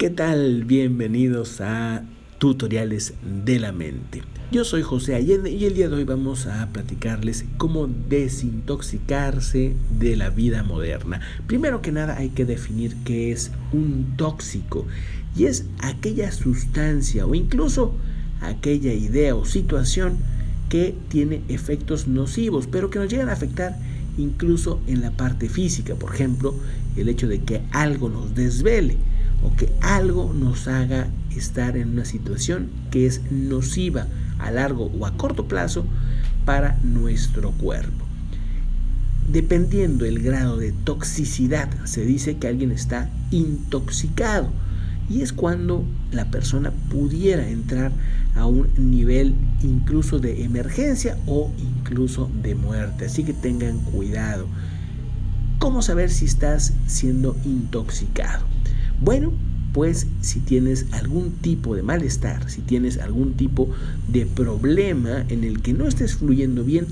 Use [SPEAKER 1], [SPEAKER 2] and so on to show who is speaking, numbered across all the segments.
[SPEAKER 1] ¿Qué tal? Bienvenidos a Tutoriales de la Mente. Yo soy José Allende y el día de hoy vamos a platicarles cómo desintoxicarse de la vida moderna. Primero que nada hay que definir qué es un tóxico, y es aquella sustancia o incluso aquella idea o situación que tiene efectos nocivos, pero que nos llegan a afectar incluso en la parte física. Por ejemplo, el hecho de que algo nos desvele o que algo nos haga estar en una situación que es nociva a largo o a corto plazo para nuestro cuerpo. Dependiendo el grado de toxicidad, se dice que alguien está intoxicado, y es cuando la persona pudiera entrar a un nivel incluso de emergencia o incluso de muerte. Así que tengan cuidado. ¿Cómo saber si estás siendo intoxicado? Bueno, pues si tienes algún tipo de malestar, si tienes algún tipo de problema en el que no estés fluyendo bien,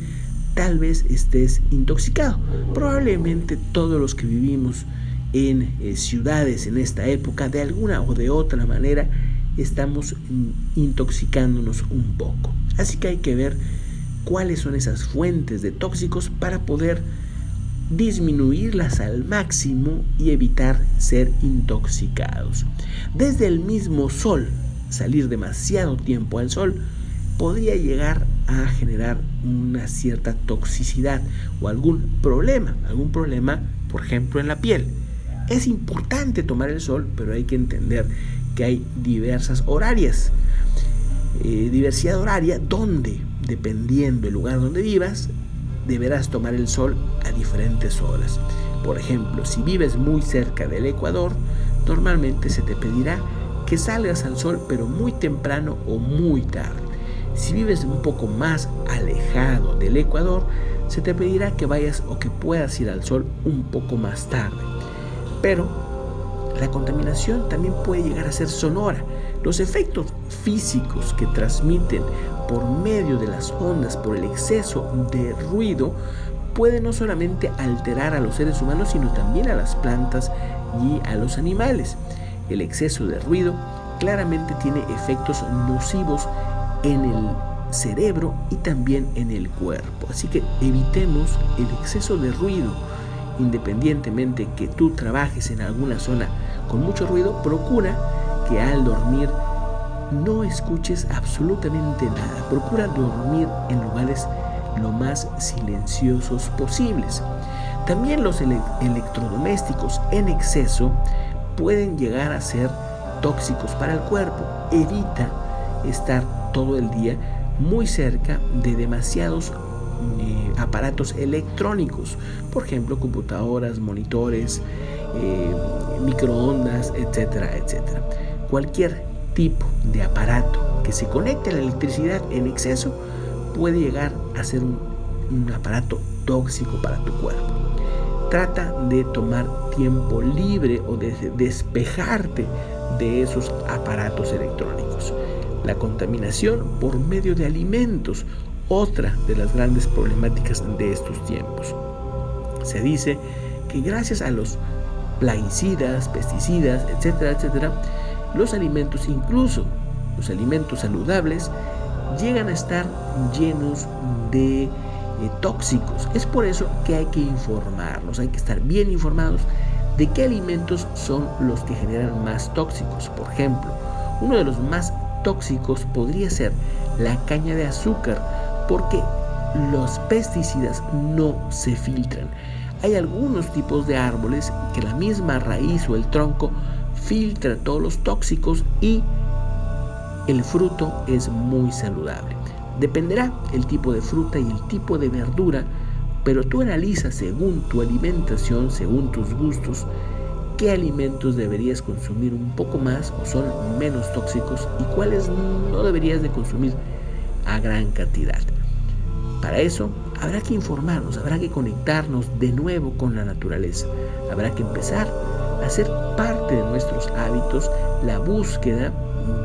[SPEAKER 1] tal vez estés intoxicado. Probablemente todos los que vivimos en ciudades en esta época, de alguna o de otra manera, estamos intoxicándonos un poco. Así que hay que ver cuáles son esas fuentes de tóxicos para poder disminuirlas al máximo y evitar ser intoxicados. Desde el mismo sol, salir demasiado tiempo al sol podría llegar a generar una cierta toxicidad o algún problema, por ejemplo en la piel. Es importante tomar el sol, pero hay que entender que hay diversidad horaria donde, dependiendo del lugar donde vivas, deberás tomar el sol a diferentes horas. Por ejemplo, si vives muy cerca del Ecuador, normalmente se te pedirá que salgas al sol, pero muy temprano o muy tarde. Si vives un poco más alejado del Ecuador, se te pedirá que vayas o que puedas ir al sol un poco más tarde. Pero la contaminación también puede llegar a ser sonora. Los efectos físicos que transmiten por medio de las ondas por el exceso de ruido pueden no solamente alterar a los seres humanos, sino también a las plantas y a los animales. El exceso de ruido claramente tiene efectos nocivos en el cerebro y también en el cuerpo. Así que evitemos el exceso de ruido. Independientemente que tú trabajes en alguna zona con mucho ruido, procura que al dormir no escuches absolutamente nada. Procura dormir en lugares lo más silenciosos posibles. También los electrodomésticos en exceso pueden llegar a ser tóxicos para el cuerpo. Evita estar todo el día muy cerca de demasiados aparatos electrónicos, por ejemplo computadoras, monitores, microondas, etcétera, etcétera. Cualquier tipo de aparato que se conecte a la electricidad en exceso puede llegar a ser un aparato tóxico para tu cuerpo. Trata de tomar tiempo libre o de despejarte de esos aparatos electrónicos. La contaminación por medio de alimentos, otra de las grandes problemáticas de estos tiempos. Se dice que gracias a los plaguicidas, pesticidas, etcétera, etcétera, los alimentos, incluso los alimentos saludables, llegan a estar llenos de tóxicos. Es por eso que hay que informarnos, hay que estar bien informados de qué alimentos son los que generan más tóxicos. Por ejemplo, uno de los más tóxicos podría ser la caña de azúcar, porque los pesticidas no se filtran. Hay algunos tipos de árboles que la misma raíz o el tronco filtra todos los tóxicos y el fruto es muy saludable. Dependerá el tipo de fruta y el tipo de verdura, pero tú analizas según tu alimentación, según tus gustos, qué alimentos deberías consumir un poco más o son menos tóxicos y cuáles no deberías de consumir a gran cantidad. Para eso habrá que informarnos, habrá que conectarnos de nuevo con la naturaleza. Habrá que empezar a hacer parte de nuestros hábitos la búsqueda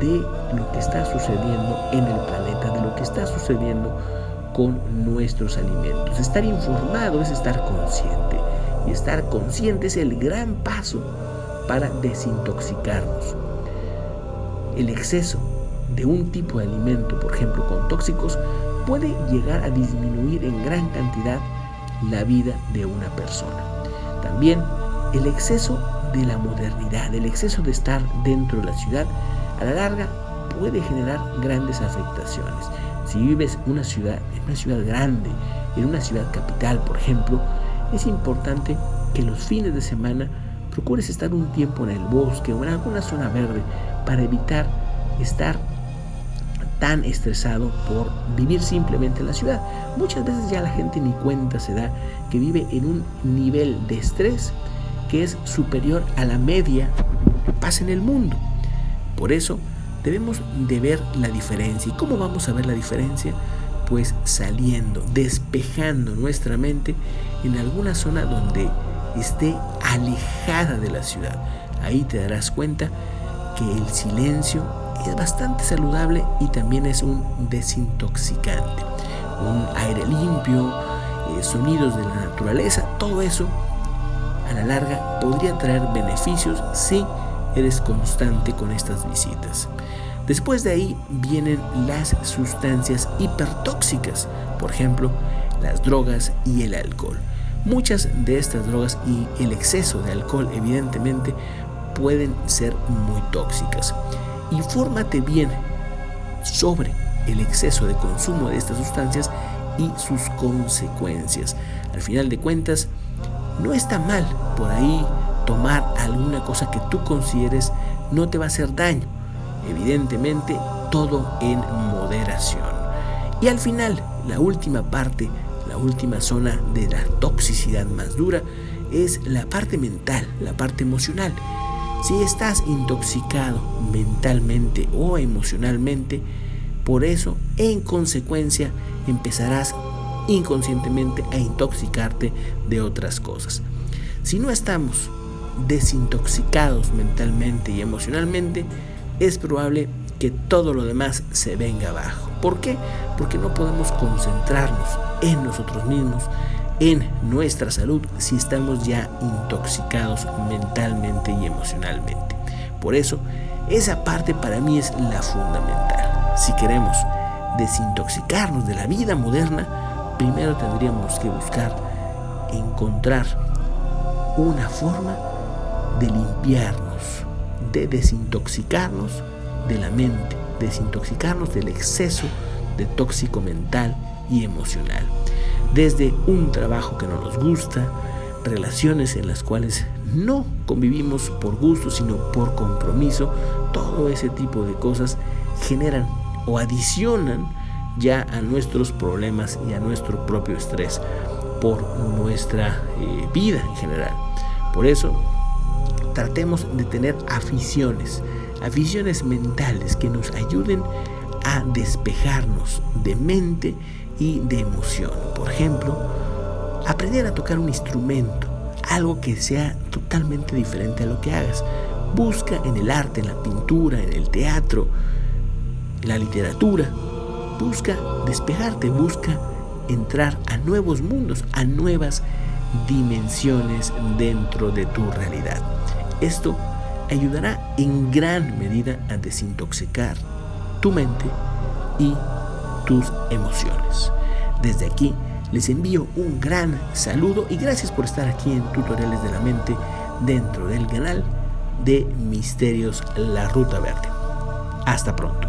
[SPEAKER 1] de lo que está sucediendo en el planeta, de lo que está sucediendo con nuestros alimentos. Estar informado es estar consciente, y estar consciente es el gran paso para desintoxicarnos. El exceso de un tipo de alimento, por ejemplo con tóxicos, puede llegar a disminuir en gran cantidad la vida de una persona. También el exceso de la modernidad, el exceso de estar dentro de la ciudad, a la larga puede generar grandes afectaciones. Si vives en una ciudad grande, en una ciudad capital, por ejemplo, es importante que los fines de semana procures estar un tiempo en el bosque o en alguna zona verde para evitar estar tan estresado por vivir simplemente en la ciudad. Muchas veces ya la gente ni cuenta se da que vive en un nivel de estrés que es superior a la media que pasa en el mundo. Por eso debemos de ver la diferencia. ¿Y cómo vamos a ver la diferencia? Pues saliendo, despejando nuestra mente en alguna zona donde esté alejada de la ciudad. Ahí te darás cuenta que el silencio es bastante saludable y también es un desintoxicante. Un aire limpio, sonidos de la naturaleza, todo eso a la larga podría traer beneficios si eres constante con estas visitas. Después de ahí vienen las sustancias hipertóxicas, por ejemplo, las drogas y el alcohol. Muchas de estas drogas y el exceso de alcohol evidentemente pueden ser muy tóxicas. Infórmate bien sobre el exceso de consumo de estas sustancias y sus consecuencias. Al final de cuentas, no está mal por ahí tomar alguna cosa que tú consideres no te va a hacer daño. Evidentemente, todo en moderación. Y al final, la última parte, la última zona de la toxicidad más dura es la parte mental, la parte emocional. Si estás intoxicado mentalmente o emocionalmente, por eso, en consecuencia, empezarás inconscientemente a intoxicarte de otras cosas. Si no estamos desintoxicados mentalmente y emocionalmente, es probable que todo lo demás se venga abajo. ¿Por qué? Porque no podemos concentrarnos en nosotros mismos, en nuestra salud, si estamos ya intoxicados mentalmente y emocionalmente. Por eso, esa parte para mí es la fundamental. Si queremos desintoxicarnos de la vida moderna, primero tendríamos que buscar encontrar una forma de limpiarnos, de desintoxicarnos de la mente, desintoxicarnos del exceso de tóxico mental y emocional. Desde un trabajo que no nos gusta, relaciones en las cuales no convivimos por gusto, sino por compromiso, todo ese tipo de cosas generan o adicionan ya a nuestros problemas y a nuestro propio estrés por nuestra vida en general. Por eso, tratemos de tener aficiones mentales que nos ayuden a despejarnos de mente y de emoción. Por ejemplo, aprender a tocar un instrumento, algo que sea totalmente diferente a lo que hagas. Busca en el arte, en la pintura, en el teatro, en la literatura. Busca despejarte, busca entrar a nuevos mundos, a nuevas dimensiones dentro de tu realidad. Esto ayudará en gran medida a desintoxicar tu mente y tus emociones. Desde aquí les envío un gran saludo y gracias por estar aquí en Tutoriales de la Mente dentro del canal de Misterios La Ruta Verde. Hasta pronto.